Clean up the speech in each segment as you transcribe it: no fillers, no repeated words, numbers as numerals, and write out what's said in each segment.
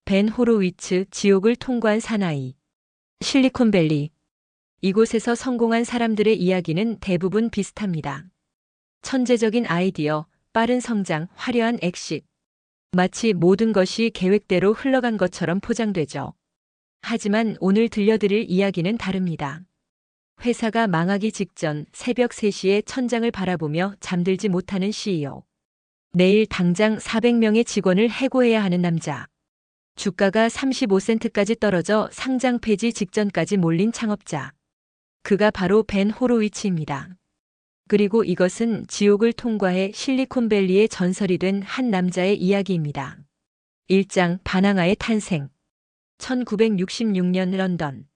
벤 호로위츠, 지옥을 통과한 사나이. 실리콘밸리. 이곳에서 성공한 사람들의 이야기는 대부분 비슷합니다. 천재적인 아이디어, 빠른 성장, 화려한 엑싯. 마치 모든 것이 계획대로 흘러간 것처럼 포장되죠. 하지만 오늘 들려드릴 이야기는 다릅니다. 회사가 망하기 직전 새벽 3시에 천장을 바라보며 잠들지 못하는 CEO. 내일 당장 400명의 직원을 해고해야 하는 남자. 주가가 35센트까지 떨어져 상장 폐지 직전까지 몰린 창업자. 그가 바로 벤 호로위츠입니다. 그리고 이것은 지옥을 통과해 실리콘밸리의 전설이 된 한 남자의 이야기입니다. 1장 바나나의 탄생. 1966년 런던.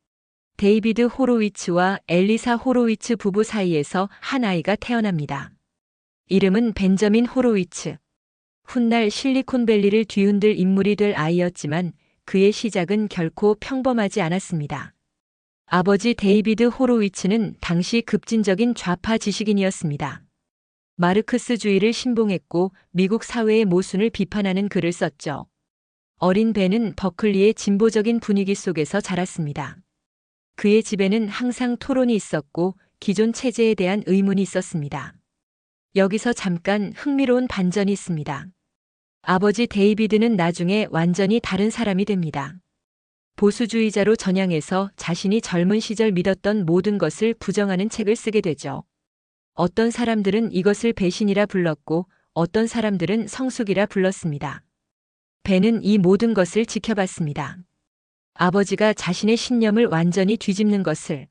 데이비드 호로위츠와 엘리사 호로위츠 부부 사이에서 한 아이가 태어납니다. 이름은 벤저민 호로위츠. 훗날 실리콘밸리를 뒤흔들 인물이 될 아이였지만 그의 시작은 결코 평범하지 않았습니다. 아버지 데이비드 호로위츠는 당시 급진적인 좌파 지식인이었습니다. 마르크스주의를 신봉했고 미국 사회의 모순을 비판하는 글을 썼죠. 어린 벤은 버클리의 진보적인 분위기 속에서 자랐습니다. 그의 집에는 항상 토론이 있었고 기존 체제에 대한 의문이 있었습니다. 여기서 잠깐 흥미로운 반전이 있습니다. 아버지 데이비드는 나중에 완전히 다른 사람이 됩니다. 보수주의자로 전향해서 자신이 젊은 시절 믿었던 모든 것을 부정하는 책을 쓰게 되죠. 어떤 사람들은 이것을 배신이라 불렀고 어떤 사람들은 성숙이라 불렀습니다. 벤은 이 모든 것을 지켜봤습니다. 아버지가 자신의 신념을 완전히 뒤집는 것을,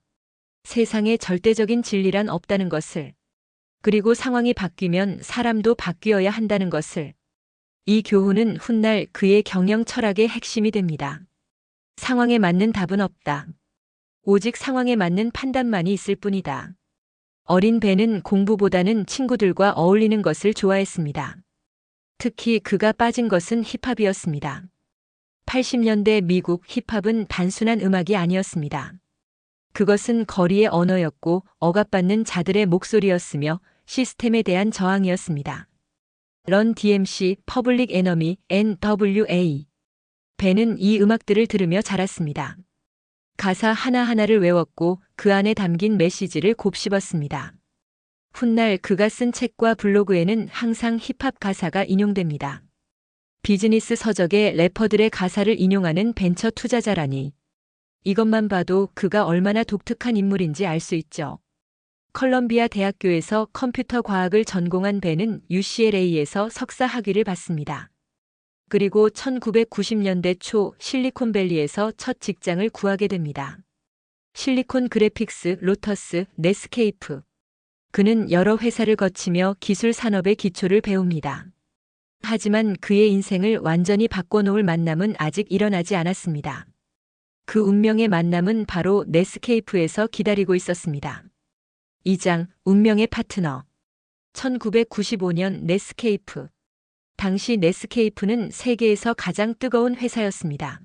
세상에 절대적인 진리란 없다는 것을, 그리고 상황이 바뀌면 사람도 바뀌어야 한다는 것을. 이 교훈은 훗날 그의 경영 철학의 핵심이 됩니다. 상황에 맞는 답은 없다. 오직 상황에 맞는 판단만이 있을 뿐이다. 어린 벤은 공부보다는 친구들과 어울리는 것을 좋아했습니다. 특히 그가 빠진 것은 힙합이었습니다. 80년대 미국 힙합은 단순한 음악이 아니었습니다. 그것은 거리의 언어였고 억압받는 자들의 목소리였으며 시스템에 대한 저항이었습니다. 런 DMC, 퍼블릭 에너미, NWA. 벤은 이 음악들을 들으며 자랐습니다. 가사 하나하나를 외웠고 그 안에 담긴 메시지를 곱씹었습니다. 훗날 그가 쓴 책과 블로그에는 항상 힙합 가사가 인용됩니다. 비즈니스 서적에 래퍼들의 가사를 인용하는 벤처 투자자라니. 이것만 봐도 그가 얼마나 독특한 인물인지 알 수 있죠. 컬럼비아 대학교에서 컴퓨터 과학을 전공한 벤은 UCLA에서 석사 학위를 받습니다. 그리고 1990년대 초 실리콘밸리에서 첫 직장을 구하게 됩니다. 실리콘 그래픽스, 로터스, 넷스케이프. 그는 여러 회사를 거치며 기술 산업의 기초를 배웁니다. 하지만 그의 인생을 완전히 바꿔놓을 만남은 아직 일어나지 않았습니다. 그 운명의 만남은 바로 넷스케이프에서 기다리고 있었습니다. 2장 운명의 파트너. 1995년 넷스케이프. 당시 넷스케이프는 세계에서 가장 뜨거운 회사였습니다.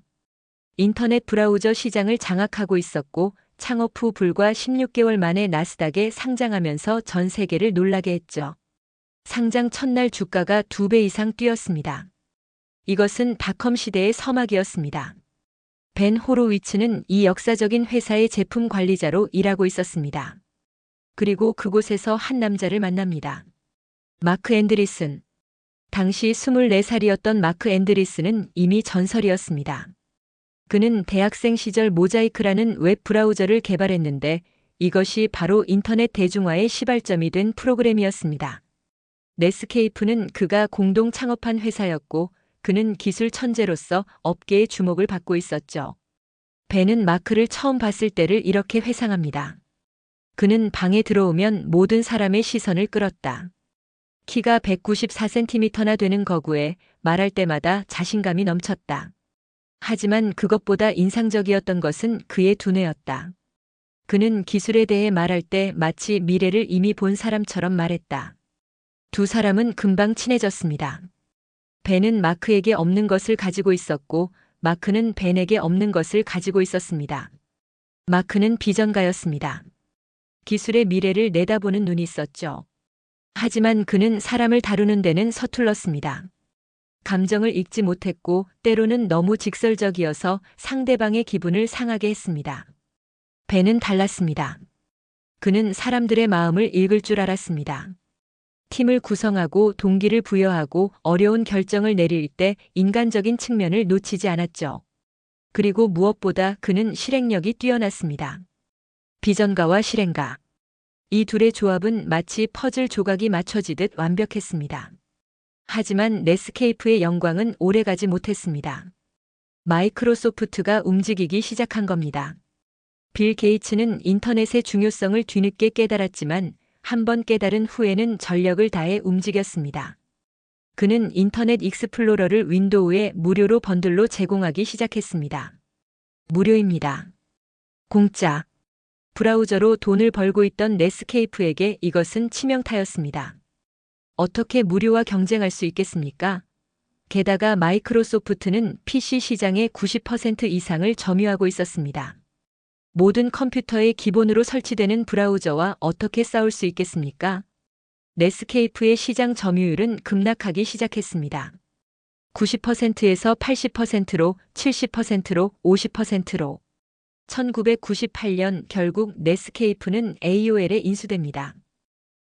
인터넷 브라우저 시장을 장악하고 있었고 창업 후 불과 16개월 만에 나스닥에 상장하면서 전 세계를 놀라게 했죠. 상장 첫날 주가가 2배 이상 뛰었습니다. 이것은 닷컴 시대의 서막이었습니다. 벤 호로위츠는 이 역사적인 회사의 제품 관리자로 일하고 있었습니다. 그리고 그곳에서 한 남자를 만납니다. 마크 앤드리슨. 당시 24살이었던 마크 앤드리슨은 이미 전설이었습니다. 그는 대학생 시절 모자이크라는 웹 브라우저를 개발했는데 이것이 바로 인터넷 대중화의 시발점이 된 프로그램이었습니다. 넷스케이프는 그가 공동 창업한 회사였고 그는 기술 천재로서 업계의 주목을 받고 있었죠. 벤은 마크를 처음 봤을 때를 이렇게 회상합니다. 그는 방에 들어오면 모든 사람의 시선을 끌었다. 키가 194cm나 되는 거구에 말할 때마다 자신감이 넘쳤다. 하지만 그것보다 인상적이었던 것은 그의 두뇌였다. 그는 기술에 대해 말할 때 마치 미래를 이미 본 사람처럼 말했다. 두 사람은 금방 친해졌습니다. 벤은 마크에게 없는 것을 가지고 있었고 마크는 벤에게 없는 것을 가지고 있었습니다. 마크는 비전가였습니다. 기술의 미래를 내다보는 눈이 있었죠. 하지만 그는 사람을 다루는 데는 서툴렀습니다. 감정을 읽지 못했고 때로는 너무 직설적이어서 상대방의 기분을 상하게 했습니다. 벤은 달랐습니다. 그는 사람들의 마음을 읽을 줄 알았습니다. 팀을 구성하고 동기를 부여하고 어려운 결정을 내릴 때 인간적인 측면을 놓치지 않았죠. 그리고 무엇보다 그는 실행력이 뛰어났습니다. 비전가와 실행가. 이 둘의 조합은 마치 퍼즐 조각이 맞춰지듯 완벽했습니다. 하지만 넷스케이프의 영광은 오래가지 못했습니다. 마이크로소프트가 움직이기 시작한 겁니다. 빌 게이츠는 인터넷의 중요성을 뒤늦게 깨달았지만 한번 깨달은 후에는 전력을 다해 움직였습니다. 그는 인터넷 익스플로러를 윈도우에 무료로 번들로 제공하기 시작했습니다. 무료입니다. 공짜. 브라우저로 돈을 벌고 있던 넷스케이프에게 이것은 치명타였습니다. 어떻게 무료와 경쟁할 수 있겠습니까? 게다가 마이크로소프트는 PC 시장의 90% 이상을 점유하고 있었습니다. 모든 컴퓨터의 기본으로 설치되는 브라우저와 어떻게 싸울 수 있겠습니까? 넷스케이프의 시장 점유율은 급락하기 시작했습니다. 90%에서 80%로, 70%로, 50%로. 1998년 결국 넷스케이프는 AOL에 인수됩니다.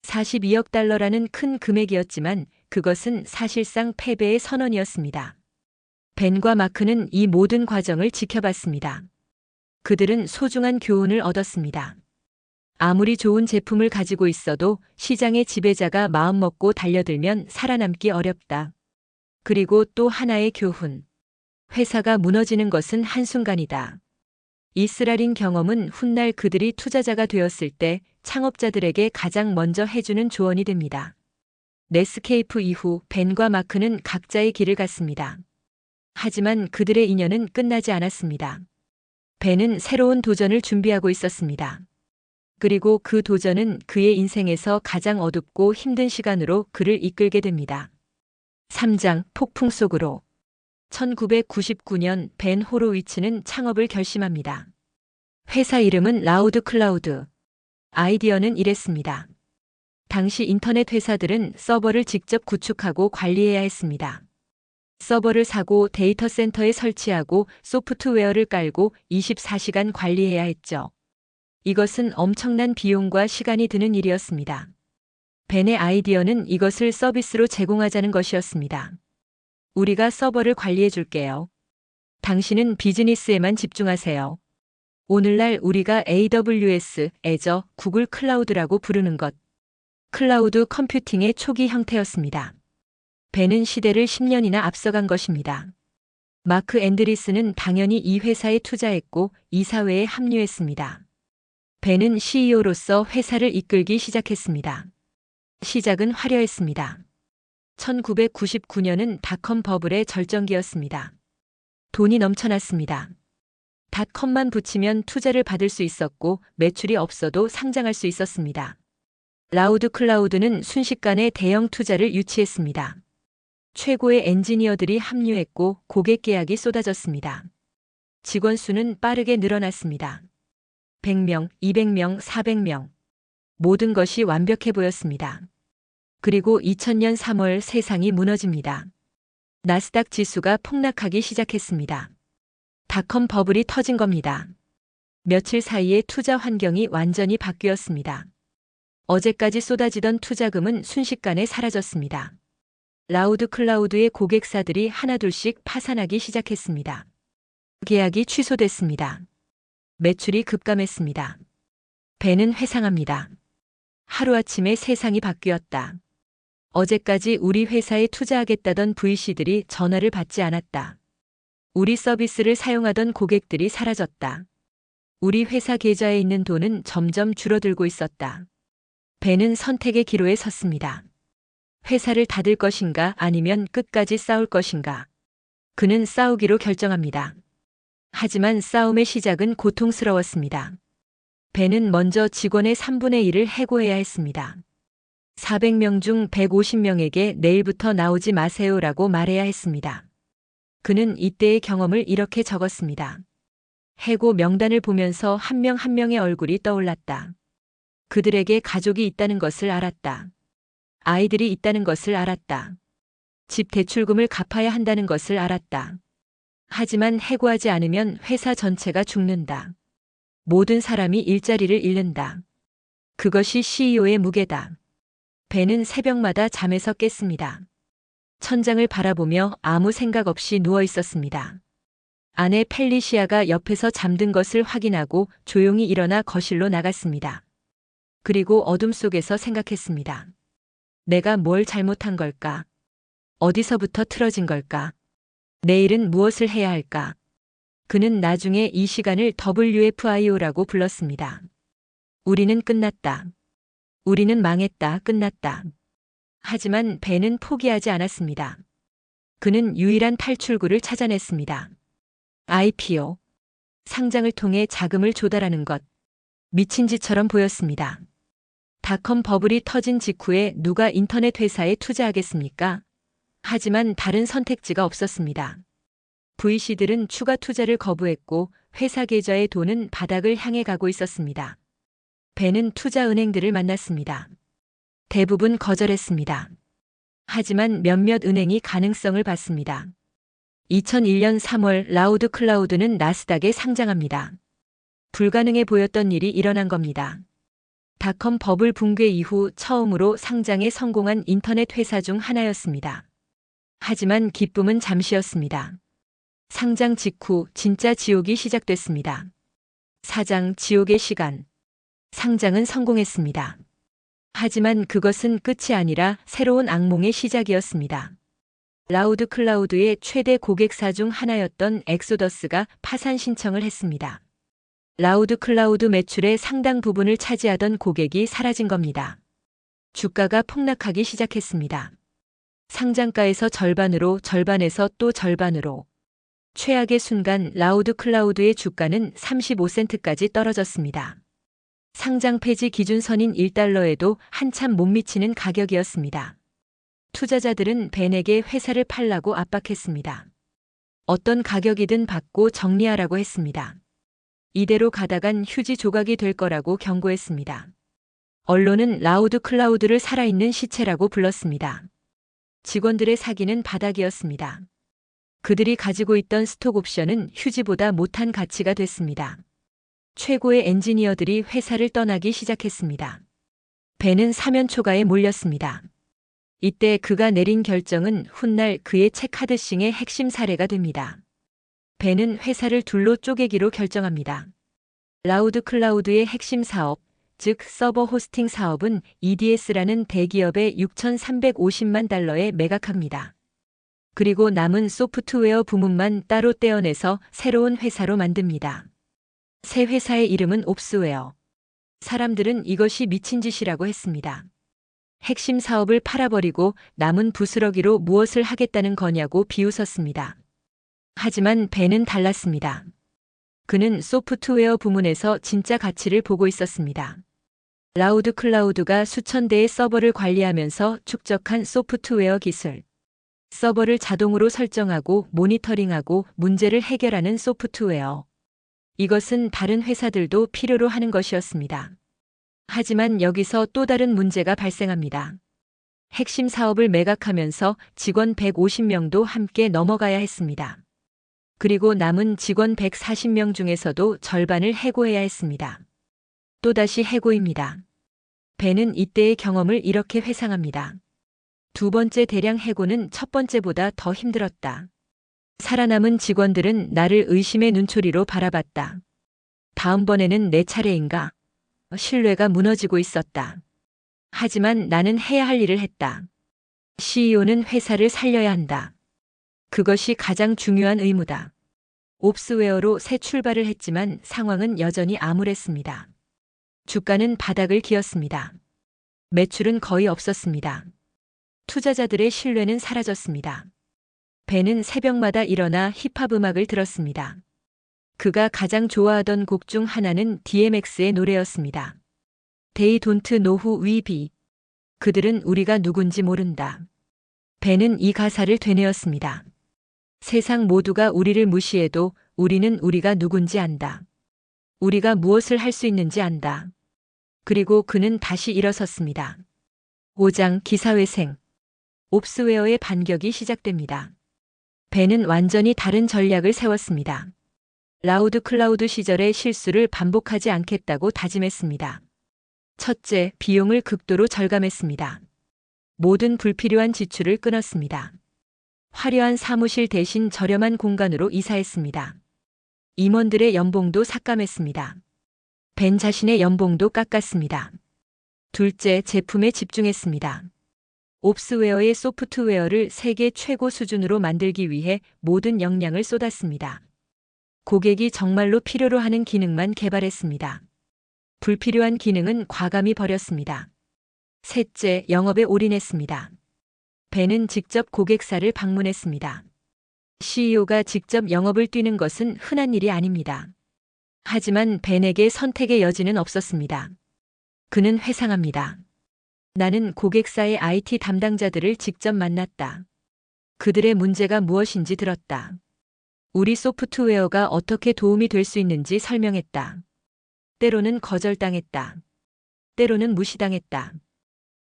42억 달러라는 큰 금액이었지만 그것은 사실상 패배의 선언이었습니다. 벤과 마크는 이 모든 과정을 지켜봤습니다. 그들은 소중한 교훈을 얻었습니다. 아무리 좋은 제품을 가지고 있어도 시장의 지배자가 마음먹고 달려들면 살아남기 어렵다. 그리고 또 하나의 교훈. 회사가 무너지는 것은 한순간이다. 이 쓰라린 경험은 훗날 그들이 투자자가 되었을 때 창업자들에게 가장 먼저 해주는 조언이 됩니다. 넷스케이프 이후 벤과 마크는 각자의 길을 갔습니다. 하지만 그들의 인연은 끝나지 않았습니다. 벤은 새로운 도전을 준비하고 있었습니다. 그리고 그 도전은 그의 인생에서 가장 어둡고 힘든 시간으로 그를 이끌게 됩니다. 3장 폭풍 속으로. 1999년 벤 호로위츠는 창업을 결심합니다. 회사 이름은 라우드 클라우드. 아이디어는 이랬습니다. 당시 인터넷 회사들은 서버를 직접 구축하고 관리해야 했습니다. 서버를 사고 데이터 센터에 설치하고 소프트웨어를 깔고 24시간 관리해야 했죠. 이것은 엄청난 비용과 시간이 드는 일이었습니다. 벤의 아이디어는 이것을 서비스로 제공하자는 것이었습니다. 우리가 서버를 관리해 줄게요. 당신은 비즈니스에만 집중하세요. 오늘날 우리가 AWS, 애저, 구글 클라우드라고 부르는 것. 클라우드 컴퓨팅의 초기 형태였습니다. 벤은 시대를 10년이나 앞서간 것입니다. 마크 앤드리스는 당연히 이 회사에 투자했고 이사회에 합류했습니다. 벤은 CEO로서 회사를 이끌기 시작했습니다. 시작은 화려했습니다. 1999년은 닷컴 버블의 절정기였습니다. 돈이 넘쳐났습니다. 닷컴만 붙이면 투자를 받을 수 있었고 매출이 없어도 상장할 수 있었습니다. 라우드 클라우드는 순식간에 대형 투자를 유치했습니다. 최고의 엔지니어들이 합류했고 고객 계약이 쏟아졌습니다. 직원 수는 빠르게 늘어났습니다. 100명, 200명, 400명. 모든 것이 완벽해 보였습니다. 그리고 2000년 3월 세상이 무너집니다. 나스닥 지수가 폭락하기 시작했습니다. 닷컴 버블이 터진 겁니다. 며칠 사이에 투자 환경이 완전히 바뀌었습니다. 어제까지 쏟아지던 투자금은 순식간에 사라졌습니다. 라우드 클라우드의 고객사들이 하나둘씩 파산하기 시작했습니다. 계약이 취소됐습니다. 매출이 급감했습니다. 벤은 회상합니다. 하루아침에 세상이 바뀌었다. 어제까지 우리 회사에 투자하겠다던 VC들이 전화를 받지 않았다. 우리 서비스를 사용하던 고객들이 사라졌다. 우리 회사 계좌에 있는 돈은 점점 줄어들고 있었다. 벤은 선택의 기로에 섰습니다. 회사를 닫을 것인가 아니면 끝까지 싸울 것인가. 그는 싸우기로 결정합니다. 하지만 싸움의 시작은 고통스러웠습니다. 벤은 먼저 직원의 3분의 1을 해고해야 했습니다. 400명 중 150명에게 내일부터 나오지 마세요라고 말해야 했습니다. 그는 이때의 경험을 이렇게 적었습니다. 해고 명단을 보면서 한 명 한 명의 얼굴이 떠올랐다. 그들에게 가족이 있다는 것을 알았다. 아이들이 있다는 것을 알았다. 집 대출금을 갚아야 한다는 것을 알았다. 하지만 해고하지 않으면 회사 전체가 죽는다. 모든 사람이 일자리를 잃는다. 그것이 CEO의 무게다. 벤은 새벽마다 잠에서 깼습니다. 천장을 바라보며 아무 생각 없이 누워 있었습니다. 아내 펠리시아가 옆에서 잠든 것을 확인하고 조용히 일어나 거실로 나갔습니다. 그리고 어둠 속에서 생각했습니다. 내가 뭘 잘못한 걸까? 어디서부터 틀어진 걸까? 내일은 무엇을 해야 할까? 그는 나중에 이 시간을 WFIO라고 불렀습니다. 우리는 끝났다. 우리는 망했다. 끝났다. 하지만 벤은 포기하지 않았습니다. 그는 유일한 탈출구를 찾아냈습니다. IPO. 상장을 통해 자금을 조달하는 것. 미친 짓처럼 보였습니다. 닷컴 버블이 터진 직후에 누가 인터넷 회사에 투자하겠습니까? 하지만 다른 선택지가 없었습니다. VC들은 추가 투자를 거부했고 회사 계좌의 돈은 바닥을 향해 가고 있었습니다. 벤은 투자은행들을 만났습니다. 대부분 거절했습니다. 하지만 몇몇 은행이 가능성을 봤습니다. 2001년 3월 라우드 클라우드는 나스닥에 상장합니다. 불가능해 보였던 일이 일어난 겁니다. 닷컴 버블 붕괴 이후 처음으로 상장에 성공한 인터넷 회사 중 하나였습니다. 하지만 기쁨은 잠시였습니다. 상장 직후 진짜 지옥이 시작됐습니다. 사장 지옥의 시간. 상장은 성공했습니다. 하지만 그것은 끝이 아니라 새로운 악몽의 시작이었습니다. 라우드 클라우드의 최대 고객사 중 하나였던 엑소더스가 파산 신청을 했습니다. 라우드 클라우드 매출의 상당 부분을 차지하던 고객이 사라진 겁니다. 주가가 폭락하기 시작했습니다. 상장가에서 절반으로, 절반에서 또 절반으로. 최악의 순간 라우드 클라우드의 주가는 35센트까지 떨어졌습니다. 상장 폐지 기준선인 1달러에도 한참 못 미치는 가격이었습니다. 투자자들은 벤에게 회사를 팔라고 압박했습니다. 어떤 가격이든 받고 정리하라고 했습니다. 이대로 가다간 휴지 조각이 될 거라고 경고했습니다. 언론은 라우드 클라우드를 살아있는 시체라고 불렀습니다. 직원들의 사기는 바닥이었습니다. 그들이 가지고 있던 스톡 옵션은 휴지보다 못한 가치가 됐습니다. 최고의 엔지니어들이 회사를 떠나기 시작했습니다. 벤은 사면초가에 몰렸습니다. 이때 그가 내린 결정은 훗날 그의 책 하드싱의 핵심 사례가 됩니다. 벤은 회사를 둘로 쪼개기로 결정합니다. 라우드 클라우드의 핵심 사업, 즉 서버 호스팅 사업은 EDS라는 대기업에 6,350만 달러에 매각합니다. 그리고 남은 소프트웨어 부문만 따로 떼어내서 새로운 회사로 만듭니다. 새 회사의 이름은 옵스웨어. 사람들은 이것이 미친 짓이라고 했습니다. 핵심 사업을 팔아버리고 남은 부스러기로 무엇을 하겠다는 거냐고 비웃었습니다. 하지만 벤은 달랐습니다. 그는 소프트웨어 부문에서 진짜 가치를 보고 있었습니다. 라우드 클라우드가 수천 대의 서버를 관리하면서 축적한 소프트웨어 기술. 서버를 자동으로 설정하고 모니터링하고 문제를 해결하는 소프트웨어. 이것은 다른 회사들도 필요로 하는 것이었습니다. 하지만 여기서 또 다른 문제가 발생합니다. 핵심 사업을 매각하면서 직원 150명도 함께 넘어가야 했습니다. 그리고 남은 직원 140명 중에서도 절반을 해고해야 했습니다. 또다시 해고입니다. 벤은 이때의 경험을 이렇게 회상합니다. 두 번째 대량 해고는 첫 번째보다 더 힘들었다. 살아남은 직원들은 나를 의심의 눈초리로 바라봤다. 다음번에는 내 차례인가? 신뢰가 무너지고 있었다. 하지만 나는 해야 할 일을 했다. CEO는 회사를 살려야 한다. 그것이 가장 중요한 의무다. 옵스웨어로 새 출발을 했지만 상황은 여전히 암울했습니다. 주가는 바닥을 기었습니다. 매출은 거의 없었습니다. 투자자들의 신뢰는 사라졌습니다. 벤은 새벽마다 일어나 힙합 음악을 들었습니다. 그가 가장 좋아하던 곡 중 하나는 DMX의 노래였습니다. They don't know who we be. 그들은 우리가 누군지 모른다. 벤은 이 가사를 되뇌었습니다. 세상 모두가 우리를 무시해도 우리는 우리가 누군지 안다. 우리가 무엇을 할 수 있는지 안다. 그리고 그는 다시 일어섰습니다. 5장 기사회생. 옵스웨어의 반격이 시작됩니다. 벤은 완전히 다른 전략을 세웠습니다. 라우드 클라우드 시절의 실수를 반복하지 않겠다고 다짐했습니다. 첫째, 비용을 극도로 절감했습니다. 모든 불필요한 지출을 끊었습니다. 화려한 사무실 대신 저렴한 공간으로 이사했습니다. 임원들의 연봉도 삭감했습니다. 벤 자신의 연봉도 깎았습니다. 둘째, 제품에 집중했습니다. 옵스웨어의 소프트웨어를 세계 최고 수준으로 만들기 위해 모든 역량을 쏟았습니다. 고객이 정말로 필요로 하는 기능만 개발했습니다. 불필요한 기능은 과감히 버렸습니다. 셋째, 영업에 올인했습니다. 벤은 직접 고객사를 방문했습니다. CEO가 직접 영업을 뛰는 것은 흔한 일이 아닙니다. 하지만 벤에게 선택의 여지는 없었습니다. 그는 회상합니다. 나는 고객사의 IT 담당자들을 직접 만났다. 그들의 문제가 무엇인지 들었다. 우리 소프트웨어가 어떻게 도움이 될 수 있는지 설명했다. 때로는 거절당했다. 때로는 무시당했다.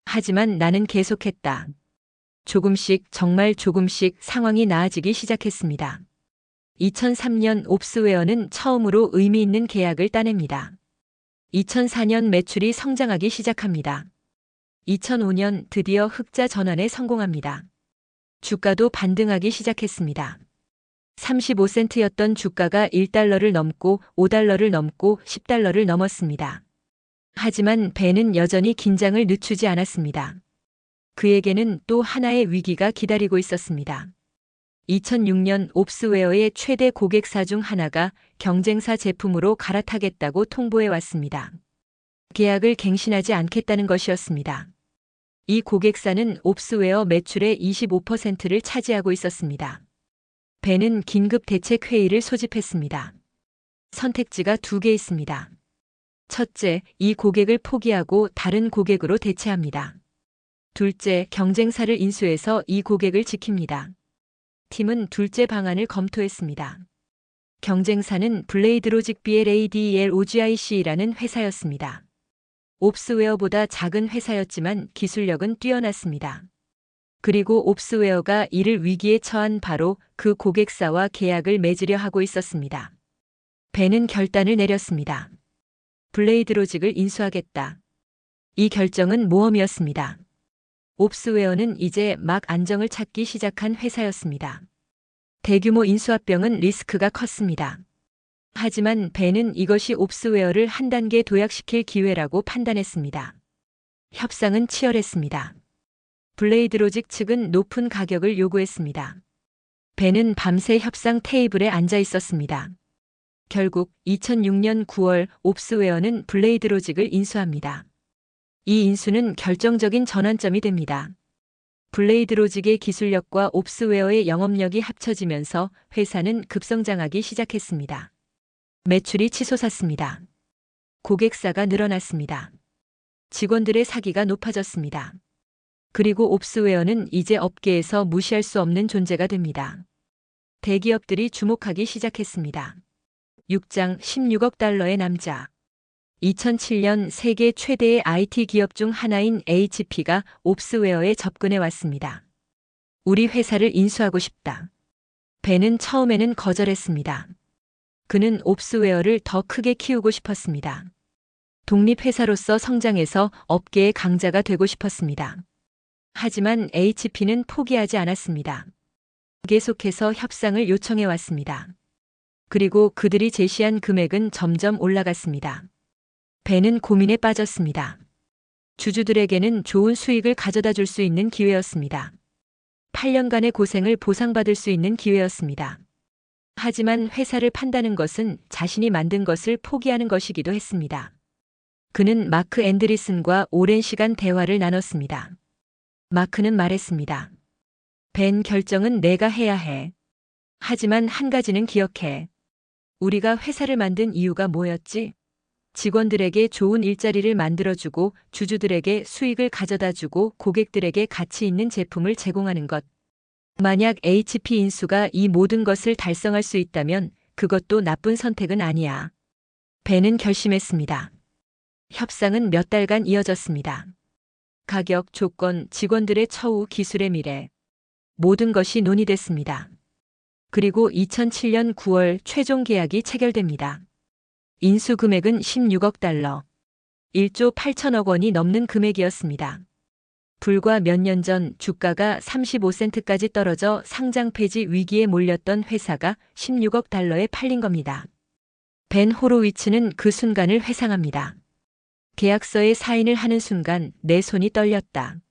하지만 나는 계속했다. 조금씩, 정말 조금씩 상황이 나아지기 시작했습니다. 2003년 옵스웨어는 처음으로 의미 있는 계약을 따냅니다. 2004년 매출이 성장하기 시작합니다. 2005년 드디어 흑자 전환에 성공합니다. 주가도 반등하기 시작했습니다. 35센트였던 주가가 1달러를 넘고 5달러를 넘고 10달러를 넘었습니다. 하지만 벤은 여전히 긴장을 늦추지 않았습니다. 그에게는 또 하나의 위기가 기다리고 있었습니다. 2006년 옵스웨어의 최대 고객사 중 하나가 경쟁사 제품으로 갈아타겠다고 통보해 왔습니다. 계약을 갱신하지 않겠다는 것이었습니다. 이 고객사는 옵스웨어 매출의 25%를 차지하고 있었습니다. 벤은 긴급 대책 회의를 소집했습니다. 선택지가 두 개 있습니다. 첫째, 이 고객을 포기하고 다른 고객으로 대체합니다. 둘째, 경쟁사를 인수해서 이 고객을 지킵니다. 팀은 둘째 방안을 검토했습니다. 경쟁사는 블레이드로직 BLADELOGIC라는 회사였습니다. 옵스웨어보다 작은 회사였지만 기술력은 뛰어났습니다. 그리고 옵스웨어가 이를 위기에 처한 바로 그 고객사와 계약을 맺으려 하고 있었습니다. 벤은 결단을 내렸습니다. 블레이드로직을 인수하겠다. 이 결정은 모험이었습니다. 옵스웨어는 이제 막 안정을 찾기 시작한 회사였습니다. 대규모 인수합병은 리스크가 컸습니다. 하지만 벤은 이것이 옵스웨어를 한 단계 도약시킬 기회라고 판단했습니다. 협상은 치열했습니다. 블레이드로직 측은 높은 가격을 요구했습니다. 벤은 밤새 협상 테이블에 앉아 있었습니다. 결국 2006년 9월 옵스웨어는 블레이드로직을 인수합니다. 이 인수는 결정적인 전환점이 됩니다. 블레이드로직의 기술력과 옵스웨어의 영업력이 합쳐지면서 회사는 급성장하기 시작했습니다. 매출이 치솟았습니다. 고객사가 늘어났습니다. 직원들의 사기가 높아졌습니다. 그리고 옵스웨어는 이제 업계에서 무시할 수 없는 존재가 됩니다. 대기업들이 주목하기 시작했습니다. 6장 16억 달러의 남자. 2007년 세계 최대의 IT 기업 중 하나인 HP가 옵스웨어에 접근해 왔습니다. 우리 회사를 인수하고 싶다. 벤은 처음에는 거절했습니다. 그는 옵스웨어를 더 크게 키우고 싶었습니다. 독립회사로서 성장해서 업계의 강자가 되고 싶었습니다. 하지만 HP는 포기하지 않았습니다. 계속해서 협상을 요청해 왔습니다. 그리고 그들이 제시한 금액은 점점 올라갔습니다. 벤은 고민에 빠졌습니다. 주주들에게는 좋은 수익을 가져다 줄 수 있는 기회였습니다. 8년간의 고생을 보상받을 수 있는 기회였습니다. 하지만 회사를 판다는 것은 자신이 만든 것을 포기하는 것이기도 했습니다. 그는 마크 앤드리슨과 오랜 시간 대화를 나눴습니다. 마크는 말했습니다. 벤, 결정은 내가 해야 해. 하지만 한 가지는 기억해. 우리가 회사를 만든 이유가 뭐였지? 직원들에게 좋은 일자리를 만들어주고 주주들에게 수익을 가져다주고 고객들에게 가치 있는 제품을 제공하는 것. 만약 HP 인수가 이 모든 것을 달성할 수 있다면 그것도 나쁜 선택은 아니야. 벤은 결심했습니다. 협상은 몇 달간 이어졌습니다. 가격, 조건, 직원들의 처우, 기술의 미래. 모든 것이 논의됐습니다. 그리고 2007년 9월 최종 계약이 체결됩니다. 인수 금액은 16억 달러. 1조 8천억 원이 넘는 금액이었습니다. 불과 몇 년 전 주가가 35센트까지 떨어져 상장 폐지 위기에 몰렸던 회사가 16억 달러에 팔린 겁니다. 벤 호로위츠는 그 순간을 회상합니다. 계약서에 사인을 하는 순간 내 손이 떨렸다.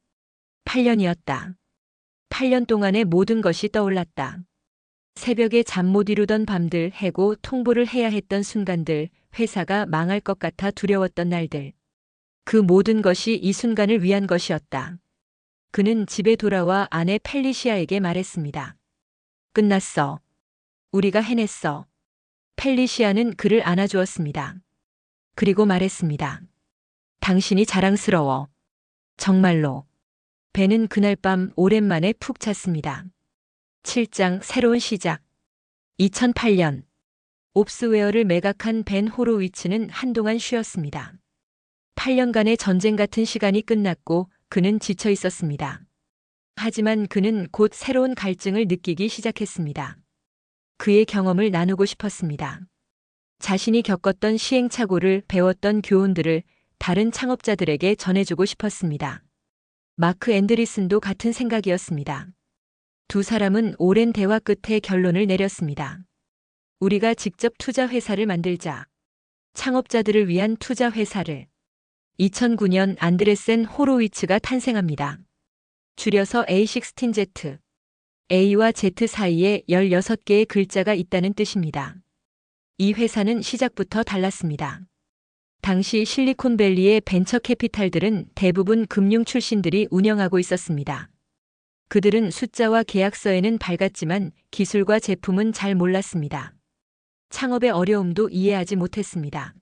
8년이었다. 8년 동안의 모든 것이 떠올랐다. 새벽에 잠 못 이루던 밤들, 해고 통보를 해야 했던 순간들, 회사가 망할 것 같아 두려웠던 날들. 그 모든 것이 이 순간을 위한 것이었다. 그는 집에 돌아와 아내 펠리시아에게 말했습니다. 끝났어. 우리가 해냈어. 펠리시아는 그를 안아주었습니다. 그리고 말했습니다. 당신이 자랑스러워. 정말로. 벤은 그날 밤 오랜만에 푹 잤습니다. 7장 새로운 시작. 2008년. 옵스웨어를 매각한 벤 호로위츠는 한동안 쉬었습니다. 8년간의 전쟁 같은 시간이 끝났고 그는 지쳐 있었습니다. 하지만 그는 곧 새로운 갈증을 느끼기 시작했습니다. 그의 경험을 나누고 싶었습니다. 자신이 겪었던 시행착오를, 배웠던 교훈들을 다른 창업자들에게 전해주고 싶었습니다. 마크 앤드리슨도 같은 생각이었습니다. 두 사람은 오랜 대화 끝에 결론을 내렸습니다. 우리가 직접 투자 회사를 만들자. 창업자들을 위한 투자 회사를. 2009년 안드레센 호로위츠가 탄생합니다. 줄여서 A16Z. A와 Z 사이에 16개의 글자가 있다는 뜻입니다. 이 회사는 시작부터 달랐습니다. 당시 실리콘밸리의 벤처 캐피탈들은 대부분 금융 출신들이 운영하고 있었습니다. 그들은 숫자와 계약서에는 밝았지만 기술과 제품은 잘 몰랐습니다. 창업의 어려움도 이해하지 못했습니다.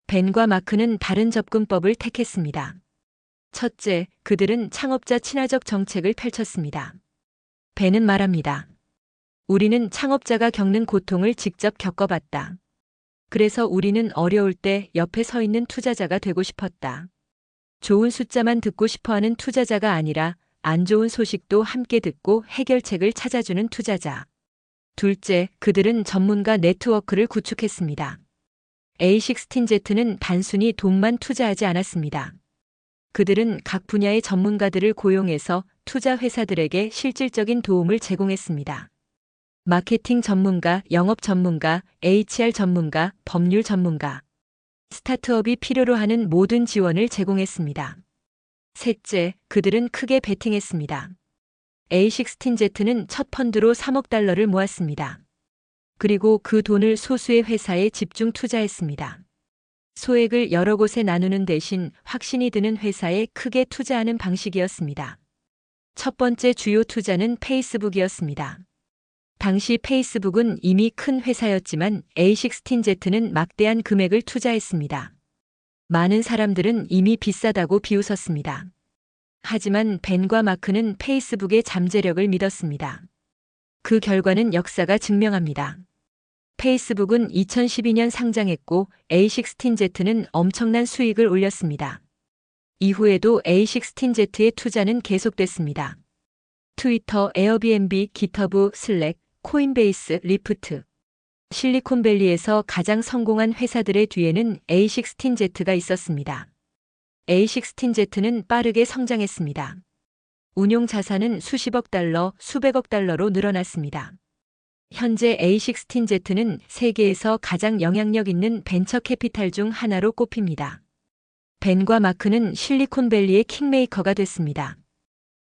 벤과 마크는 다른 접근법을 택했습니다. 첫째, 그들은 창업자 친화적 정책을 펼쳤습니다. 벤은 말합니다. 우리는 창업자가 겪는 고통을 직접 겪어봤다. 그래서 우리는 어려울 때 옆에 서 있는 투자자가 되고 싶었다. 좋은 숫자만 듣고 싶어하는 투자자가 아니라 안 좋은 소식도 함께 듣고 해결책을 찾아주는 투자자. 둘째, 그들은 전문가 네트워크를 구축했습니다. A16Z는 단순히 돈만 투자하지 않았습니다. 그들은 각 분야의 전문가들을 고용해서 투자 회사들에게 실질적인 도움을 제공했습니다. 마케팅 전문가, 영업 전문가, HR 전문가, 법률 전문가. 스타트업이 필요로 하는 모든 지원을 제공했습니다. 셋째, 그들은 크게 베팅했습니다. A16Z는 첫 펀드로 3억 달러를 모았습니다. 그리고 그 돈을 소수의 회사에 집중 투자했습니다. 소액을 여러 곳에 나누는 대신 확신이 드는 회사에 크게 투자하는 방식이었습니다. 첫 번째 주요 투자는 페이스북이었습니다. 당시 페이스북은 이미 큰 회사였지만 A16Z는 막대한 금액을 투자했습니다. 많은 사람들은 이미 비싸다고 비웃었습니다. 하지만 벤과 마크는 페이스북의 잠재력을 믿었습니다. 그 결과는 역사가 증명합니다. 페이스북은 2012년 상장했고 A16Z는 엄청난 수익을 올렸습니다. 이후에도 A16Z의 투자는 계속됐습니다. 트위터, 에어비앤비, 기터브, 슬랙, 코인베이스, 리프트. 실리콘밸리에서 가장 성공한 회사들의 뒤에는 A16Z가 있었습니다. A16Z는 빠르게 성장했습니다. 운용 자산은 수십억 달러, 수백억 달러로 늘어났습니다. 현재 A16Z는 세계에서 가장 영향력 있는 벤처 캐피탈 중 하나로 꼽힙니다. 벤과 마크는 실리콘밸리의 킹메이커가 됐습니다.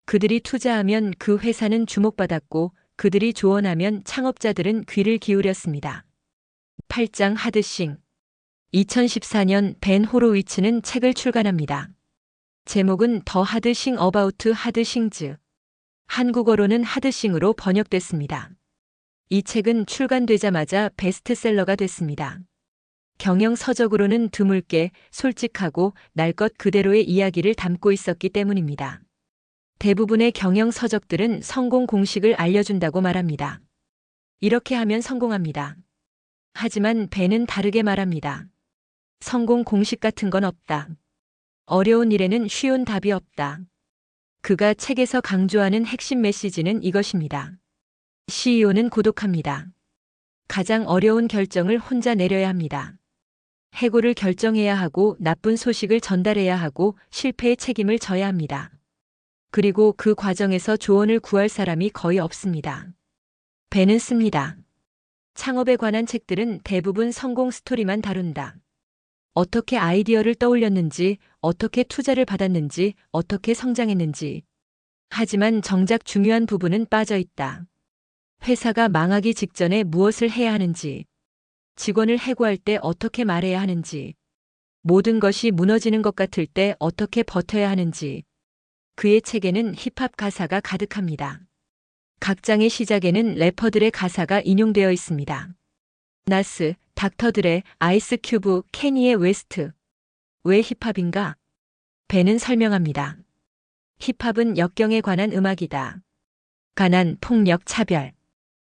그들이 투자하면 그 회사는 주목받았고 그들이 조언하면 창업자들은 귀를 기울였습니다. 8장 하드싱. 2014년 벤 호로위츠는 책을 출간합니다. 제목은 더 하드싱 어바우트 하드싱즈. 한국어로는 하드싱으로 번역됐습니다. 이 책은 출간되자마자 베스트셀러가 됐습니다. 경영 서적으로는 드물게 솔직하고 날 것 그대로의 이야기를 담고 있었기 때문입니다. 대부분의 경영 서적들은 성공 공식을 알려준다고 말합니다. 이렇게 하면 성공합니다. 하지만 벤은 다르게 말합니다. 성공 공식 같은 건 없다. 어려운 일에는 쉬운 답이 없다. 그가 책에서 강조하는 핵심 메시지는 이것입니다. CEO는 고독합니다. 가장 어려운 결정을 혼자 내려야 합니다. 해고를 결정해야 하고 나쁜 소식을 전달해야 하고 실패의 책임을 져야 합니다. 그리고 그 과정에서 조언을 구할 사람이 거의 없습니다. 벤은 씁니다. 창업에 관한 책들은 대부분 성공 스토리만 다룬다. 어떻게 아이디어를 떠올렸는지, 어떻게 투자를 받았는지, 어떻게 성장했는지. 하지만 정작 중요한 부분은 빠져 있다. 회사가 망하기 직전에 무엇을 해야 하는지, 직원을 해고할 때 어떻게 말해야 하는지, 모든 것이 무너지는 것 같을 때 어떻게 버텨야 하는지. 그의 책에는 힙합 가사가 가득합니다. 각 장의 시작에는 래퍼들의 가사가 인용되어 있습니다. 나스, 닥터들의 아이스 큐브, 케니의 웨스트. 왜 힙합인가? 벤은 설명합니다. 힙합은 역경에 관한 음악이다. 가난, 폭력, 차별.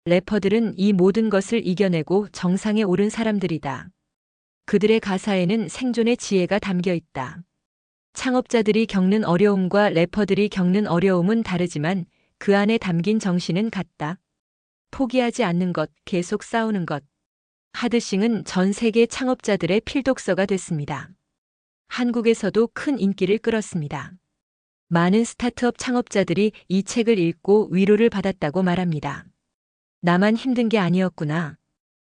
래퍼들은 이 모든 것을 이겨내고 정상에 오른 사람들이다. 그들의 가사에는 생존의 지혜가 담겨 있다. 창업자들이 겪는 어려움과 래퍼들이 겪는 어려움은 다르지만 그 안에 담긴 정신은 같다. 포기하지 않는 것, 계속 싸우는 것. 하드싱은 전 세계 창업자들의 필독서가 됐습니다. 한국에서도 큰 인기를 끌었습니다. 많은 스타트업 창업자들이 이 책을 읽고 위로를 받았다고 말합니다. 나만 힘든 게 아니었구나.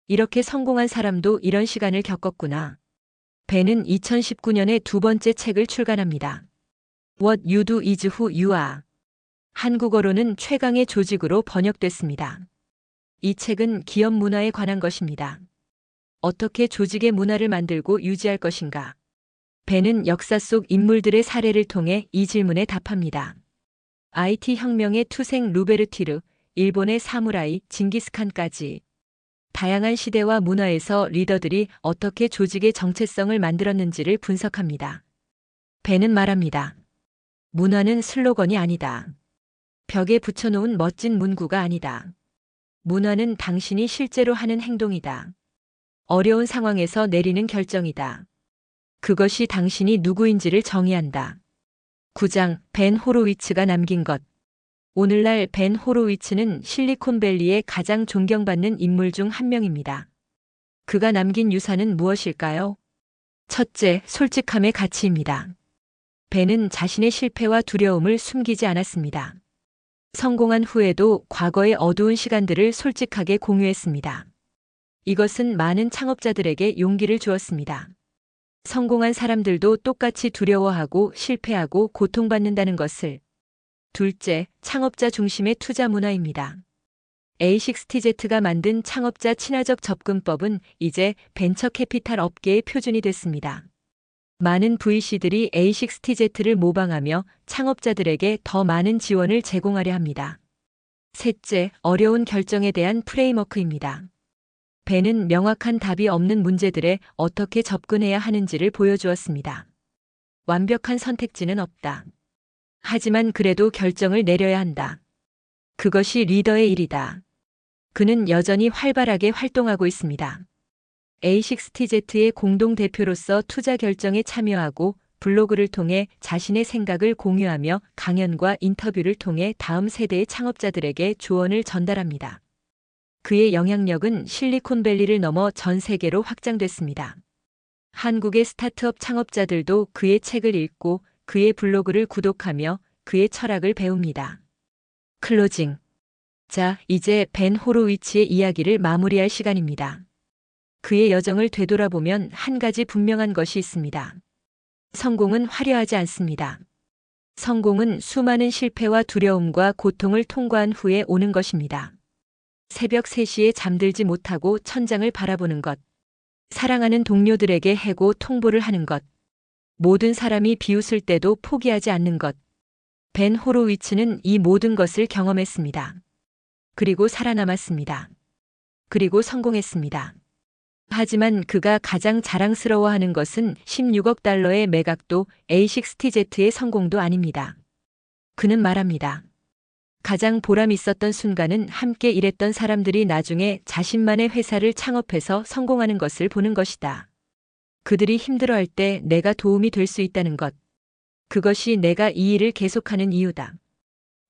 이렇게 성공한 사람도 이런 시간을 겪었구나. 벤은 2019년에 두 번째 책을 출간합니다. What You Do is Who You Are. 한국어로는 최강의 조직으로 번역됐습니다. 이 책은 기업 문화에 관한 것입니다. 어떻게 조직의 문화를 만들고 유지할 것인가? 벤은 역사 속 인물들의 사례를 통해 이 질문에 답합니다. IT 혁명의 투생 루베르티르, 일본의 사무라이 징기스칸까지. 다양한 시대와 문화에서 리더들이 어떻게 조직의 정체성을 만들었는지를 분석합니다. 벤은 말합니다. 문화는 슬로건이 아니다. 벽에 붙여놓은 멋진 문구가 아니다. 문화는 당신이 실제로 하는 행동이다. 어려운 상황에서 내리는 결정이다. 그것이 당신이 누구인지를 정의한다. 9장 벤 호로위츠가 남긴 것. 오늘날 벤 호로위츠는 실리콘밸리의 가장 존경받는 인물 중 한 명입니다. 그가 남긴 유산은 무엇일까요? 첫째, 솔직함의 가치입니다. 벤은 자신의 실패와 두려움을 숨기지 않았습니다. 성공한 후에도 과거의 어두운 시간들을 솔직하게 공유했습니다. 이것은 많은 창업자들에게 용기를 주었습니다. 성공한 사람들도 똑같이 두려워하고 실패하고 고통받는다는 것을. 둘째, 창업자 중심의 투자 문화입니다. A60Z가 만든 창업자 친화적 접근법은 이제 벤처 캐피탈 업계의 표준이 됐습니다. 많은 VC들이 A60Z를 모방하며 창업자들에게 더 많은 지원을 제공하려 합니다. 셋째, 어려운 결정에 대한 프레임워크입니다. 벤은 명확한 답이 없는 문제들에 어떻게 접근해야 하는지를 보여주었습니다. 완벽한 선택지는 없다. 하지만 그래도 결정을 내려야 한다. 그것이 리더의 일이다. 그는 여전히 활발하게 활동하고 있습니다. A60Z의 공동대표로서 투자 결정에 참여하고 블로그를 통해 자신의 생각을 공유하며 강연과 인터뷰를 통해 다음 세대의 창업자들에게 조언을 전달합니다. 그의 영향력은 실리콘밸리를 넘어 전 세계로 확장됐습니다. 한국의 스타트업 창업자들도 그의 책을 읽고 그의 블로그를 구독하며 그의 철학을 배웁니다. 클로징. 자, 이제 벤 호로위츠의 이야기를 마무리할 시간입니다. 그의 여정을 되돌아보면 한 가지 분명한 것이 있습니다. 성공은 화려하지 않습니다. 성공은 수많은 실패와 두려움과 고통을 통과한 후에 오는 것입니다. 새벽 3시에 잠들지 못하고 천장을 바라보는 것. 사랑하는 동료들에게 해고 통보를 하는 것. 모든 사람이 비웃을 때도 포기하지 않는 것. 벤 호로위츠는 이 모든 것을 경험했습니다. 그리고 살아남았습니다. 그리고 성공했습니다. 하지만 그가 가장 자랑스러워하는 것은 16억 달러의 매각도 A60Z의 성공도 아닙니다. 그는 말합니다. 가장 보람 있었던 순간은 함께 일했던 사람들이 나중에 자신만의 회사를 창업해서 성공하는 것을 보는 것이다. 그들이 힘들어할 때 내가 도움이 될 수 있다는 것. 그것이 내가 이 일을 계속하는 이유다.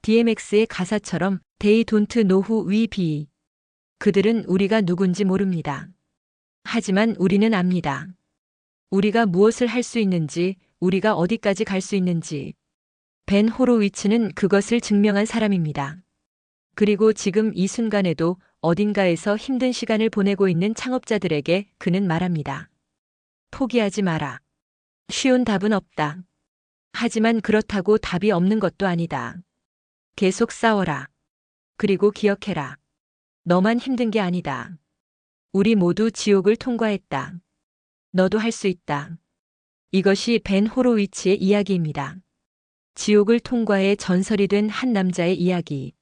DMX의 가사처럼 They don't know who we be. 그들은 우리가 누군지 모릅니다. 하지만 우리는 압니다. 우리가 무엇을 할 수 있는지, 우리가 어디까지 갈 수 있는지. 벤 호로위츠는 그것을 증명한 사람입니다. 그리고 지금 이 순간에도 어딘가에서 힘든 시간을 보내고 있는 창업자들에게 그는 말합니다. 포기하지 마라. 쉬운 답은 없다. 하지만 그렇다고 답이 없는 것도 아니다. 계속 싸워라. 그리고 기억해라. 너만 힘든 게 아니다. 우리 모두 지옥을 통과했다. 너도 할 수 있다. 이것이 벤 호로위츠의 이야기입니다. 지옥을 통과해 전설이 된 한 남자의 이야기.